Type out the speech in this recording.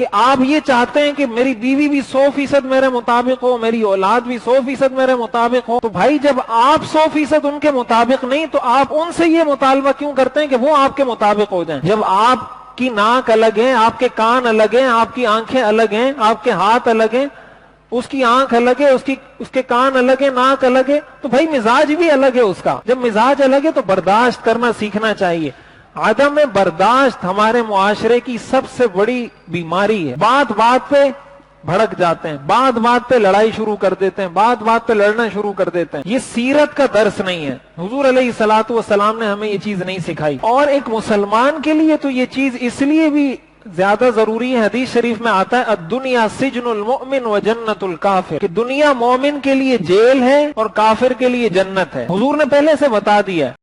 کہ آپ یہ چاہتے ہیں کہ میری بیوی بھی 100% میرے مطابق ہو، میری اولاد بھی 100% میرے مطابق ہو، تو بھائی جب آپ 100% ان کے مطابق نہیں تو آپ ان سے یہ مطالبہ کیوں کرتے ہیں کہ وہ آپ کے مطابق ہو جائیں؟ جب آپ کی ناک الگ ہے، آپ کے کان الگ ہیں، آپ کی آنکھیں الگ ہیں، آپ کے ہاتھ الگ ہیں، اس کی آنکھ الگ ہے، اس کے کان الگ ہے، ناک الگ ہے، تو بھائی مزاج بھی الگ ہے اس کا۔ جب مزاج الگ ہے تو برداشت کرنا سیکھنا چاہیے۔ عدم برداشت ہمارے معاشرے کی سب سے بڑی بیماری ہے۔ بات بات پہ بھڑک جاتے ہیں، بات بات پہ لڑائی شروع کر دیتے ہیں، بات بات پہ لڑنا شروع کر دیتے ہیں۔ یہ سیرت کا درس نہیں ہے۔ حضور علیہ الصلوۃ والسلام نے ہمیں یہ چیز نہیں سکھائی، اور ایک مسلمان کے لیے تو یہ چیز اس لیے بھی زیادہ ضروری ہے۔ حدیث شریف میں آتا ہے الدنیا سجن المؤمن و جنت الکافر، کہ دنیا مومن کے لیے جیل ہے اور کافر کے لیے جنت ہے۔ حضور نے پہلے سے بتا دیا ہے۔